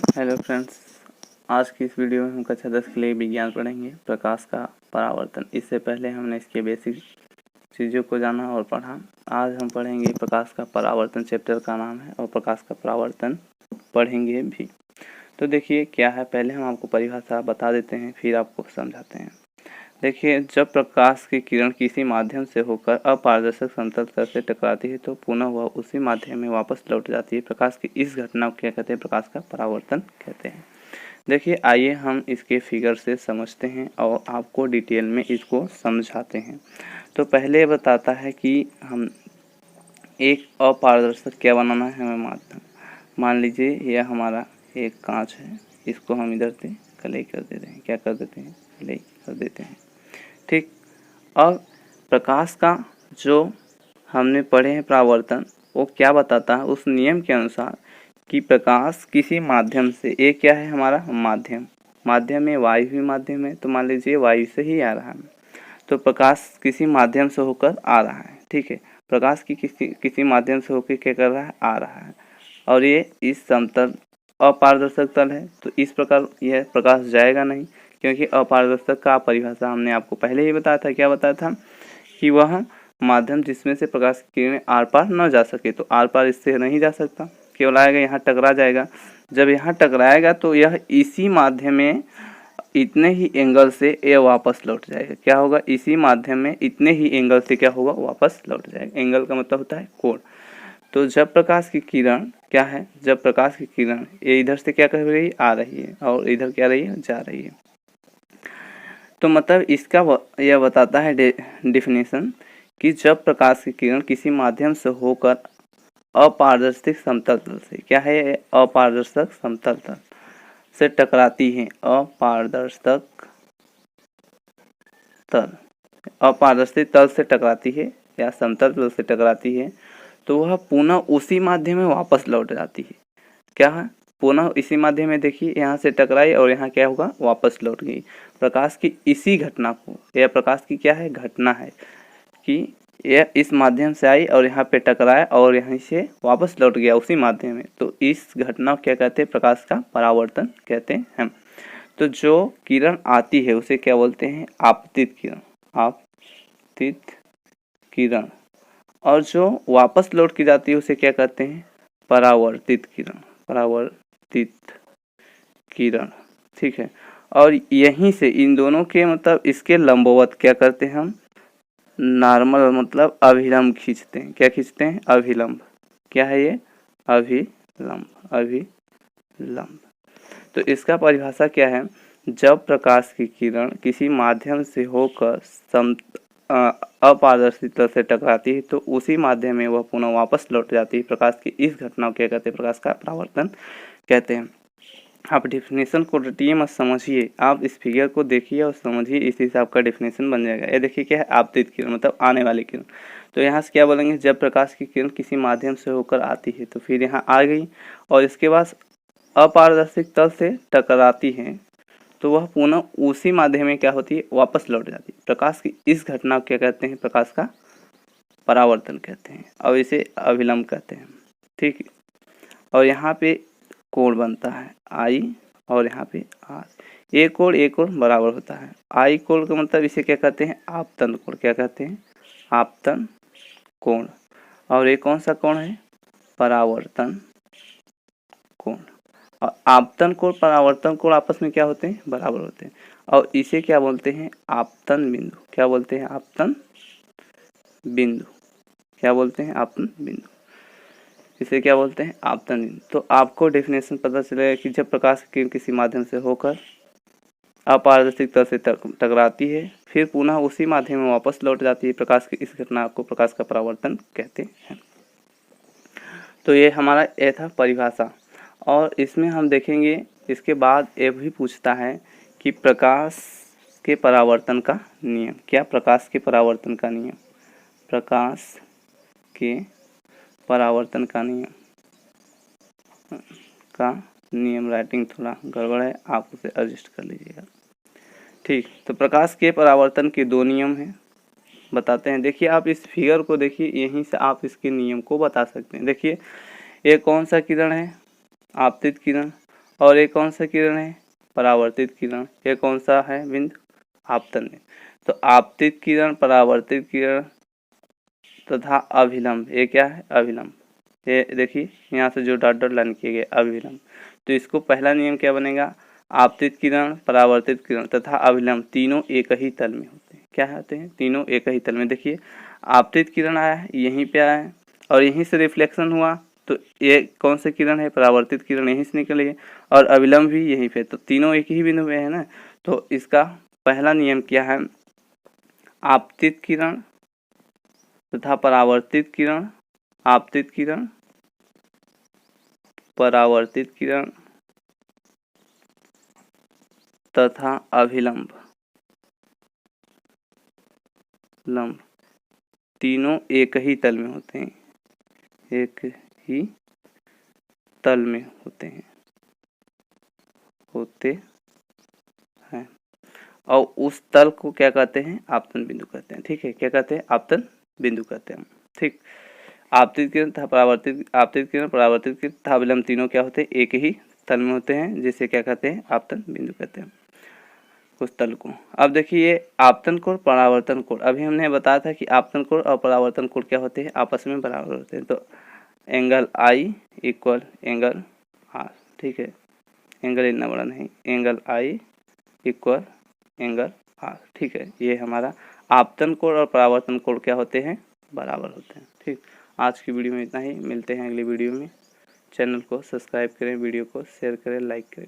Hello friends, आज की इस वीडियो में हम कक्षा 10 के लिए विज्ञान पढ़ेंगे, प्रकाश का परावर्तन। इससे पहले हमने इसके बेसिक चीज़ों को जाना और पढ़ा। आज हम पढ़ेंगे प्रकाश का परावर्तन, चैप्टर का नाम है, और प्रकाश का परावर्तन पढ़ेंगे भी। तो देखिए क्या है, पहले हम आपको परिभाषा बता देते हैं, फिर आपको समझाते हैं। देखिए, जब प्रकाश की किरण किसी माध्यम से होकर अपारदर्शक समतल तल से टकराती है तो पुनः वह उसी माध्यम में वापस लौट जाती है। प्रकाश की इस घटना को क्या कहते हैं? प्रकाश का परावर्तन कहते हैं। देखिए, आइए हम इसके फिगर से समझते हैं और आपको डिटेल में इसको समझाते हैं। तो पहले बताता है कि हम एक अपारदर्शक क्या बनाना है हमें माध्यम। मान लीजिए यह हमारा एक कांच है, इसको हम इधर से क्ले कर देते हैं। क्या कर देते हैं? क्ले कर देते हैं। ठीक। अब प्रकाश का जो हमने पढ़े हैं परावर्तन, वो क्या बताता है? उस नियम के अनुसार कि प्रकाश किसी माध्यम से, एक क्या है हमारा माध्यम में वायु भी माध्यम है, तो मान लीजिए वायु से ही आ रहा है, तो प्रकाश किसी माध्यम से होकर आ रहा है। ठीक है, प्रकाश की किसी माध्यम से होकर क्या कर रहा है? आ रहा है, और ये इस समतल अपारदर्शक तल है, तो इस प्रकार यह प्रकाश जाएगा नहीं, क्योंकि अपारदर्शक का परिभाषा हमने आपको पहले ही बताया था। क्या बताया था? कि वह माध्यम जिसमें से प्रकाश की किरणें आर पार न जा सके, तो आर पार इससे नहीं जा सकता, केवल आएगा यहाँ टकरा जाएगा। जब यहाँ टकराएगा तो यह इसी माध्यम में इतने ही एंगल से यह वापस लौट जाएगा। क्या होगा? इसी माध्यम में इतने ही एंगल से क्या होगा? वापस लौट जाएगा। एंगल का मतलब होता है कोण। तो जब प्रकाश की किरण क्या है, जब प्रकाश की किरण ये इधर से क्या कर रही है? आ रही है, और इधर क्या रही है? जा रही है। तो मतलब इसका यह बताता है डिफिनेशन कि जब प्रकाश की किरण किसी माध्यम से होकर अपारदर्शक समतल तल से, क्या है? अपारदर्शक समतल तल से टकराती है। अपारदर्शक तल, अपारदर्शित तल से टकराती है या समतल तल से टकराती है, तो वह पुनः उसी माध्यम में वापस लौट जाती है। क्या है? पुनः इसी माध्यम में। देखिए, यहाँ से टकराई और यहाँ क्या होगा? वापस लौट गई। प्रकाश की इसी घटना को, यह प्रकाश की क्या है? घटना है कि यह इस माध्यम से आई और यहाँ पे टकराया और यहीं से वापस लौट गया उसी माध्यम में, तो इस घटना को क्या कहते हैं? प्रकाश का परावर्तन कहते हैं। तो जो किरण आती है उसे क्या बोलते हैं? आपतित किरण। आपतित किरण। और जो वापस लौट के जाती है उसे क्या कहते हैं? परावर्तित किरण। परावर्तित किरण। ठीक है, और यहीं से इन दोनों के मतलब इसके लंबवत क्या करते हैं हम? नॉर्मल मतलब अभिलंब खींचते हैं। क्या खींचते हैं? अभिलंब। क्या है ये? अभिलंब। अभिलंब। तो इसका परिभाषा क्या है? जब प्रकाश की किरण किसी माध्यम से होकर अपारदर्शित तल से टकराती है तो उसी माध्यम में वह पुनः वापस लौट जाती है। प्रकाश की इस घटना को क्या कहते हैं? प्रकाश का परावर्तन कहते हैं। आप डेफिनेशन को रटिए मत, समझिए। आप इस फिगर को देखिए और समझिए, इसी से आपका डेफिनेशन बन जाएगा। ये देखिए क्या है? आपतित किरण मतलब आने वाली किरण। तो यहाँ से क्या बोलेंगे? जब प्रकाश की किरण किसी माध्यम से होकर आती है, तो फिर यहाँ आ गई और इसके बाद अपारदर्शिक तल से टकराती है, तो वह पुनः उसी माध्यम में क्या होती है? वापस लौट जाती है। प्रकाश की इस घटना को क्या कहते हैं? प्रकाश का परावर्तन कहते हैं, और इसे अभिलंब कहते हैं। ठीक है, और यहाँ पे कोण बनता है आई, और यहाँ पे आर। एक कोण बराबर होता है। आई कोण का मतलब इसे क्या कहते हैं? आपतन कोण। क्या कहते हैं? आपतन कोण। और ये कौन सा कोण है? परावर्तन कोण। और आपतन कोण, परावर्तन कोण आपस में क्या होते हैं? बराबर होते हैं, और इसे क्या बोलते हैं? आपतन बिंदु। क्या बोलते हैं? आपतन बिंदु। क्या बोलते हैं? आपतन बिंदु। इसे क्या बोलते हैं? आपतन बिंदु। तो आपको डेफिनेशन पता चलेगा कि जब प्रकाश की किरण किसी माध्यम से होकर अपारदर्शिक तल से टकराती है, फिर पुनः उसी माध्यम में वापस लौट जाती है। प्रकाश की इस घटना को प्रकाश का परावर्तन कहते हैं। तो ये हमारा ये था परिभाषा, और इसमें हम देखेंगे इसके बाद ये भी पूछता है कि प्रकाश के परावर्तन का नियम क्या? प्रकाश के परावर्तन का नियम, प्रकाश के परावर्तन का नियम राइटिंग थोड़ा गड़बड़ है, आप उसे एडजस्ट कर लीजिएगा। ठीक, तो प्रकाश के परावर्तन के दो नियम हैं, बताते हैं। देखिए, आप इस फिगर को देखिए, यहीं से आप इसके नियम को बता सकते हैं। देखिए, ये कौन सा किरण है? आपतित किरण। और ये कौन सा किरण है, परावर्तित किरण। ये कौन सा है बिंदु, आपतन बिंदु। तो आपतित किरण, परावर्तित किरण तथा अभिलंब, ये क्या है, अभिलंब। ये देखिए यहाँ से जो डॉट डॉट लाइन किए गए अभिलंब। तो इसको पहला नियम क्या बनेगा, आपतित किरण, परावर्तित किरण तथा अभिलंब तीनों एक ही तल में होते हैं। क्या होते हैं, तीनों एक ही तल में। देखिए आपतित किरण आया है, यहीं पे आया है और यहीं से रिफ्लेक्शन हुआ, तो ये कौन सा किरण है, परावर्तित किरण यहीं से निकली है, और अभिलंब भी यहीं पे, तो तीनों एक ही बिंदु पे है ना। तो इसका पहला नियम क्या है, आपतित किरण तथा परावर्तित किरण, आपतित किरण, परावर्तित किरण तथा अभिलंब लंब तीनों एक ही तल में होते हैं, एक ही तल में होते हैं और उस तल को क्या कहते हैं, आपतन बिंदु कहते हैं। ठीक है, क्या कहते हैं, आपतन बिंदु कहते हैं। ठीक, आपतित किरण तथा परावर्तित, आपतित किरण, परावर्तित किरण तथा अभिलंब तीनों क्या होते हैं, एक ही तल में होते हैं, जिसे क्या कहते हैं, आपतन बिंदु कहते हैं उस तल को। अब देखिए आपतन कोण, परावर्तन कोण। अभी हमने बताया था कि आपतन कोण और परावर्तन कोण क्या होते हैं, आपस में बराबर होते हैं। तो angle I equal angle R. ठीक है, एंगल इतना बड़ा नहीं, angle I equal angle R. ठीक है, ये हमारा आपतन कोण और परावर्तन कोण क्या होते हैं, बराबर होते हैं। ठीक, आज की वीडियो में इतना ही, मिलते हैं अगली वीडियो में। चैनल को सब्सक्राइब करें, वीडियो को शेयर करें, लाइक करें।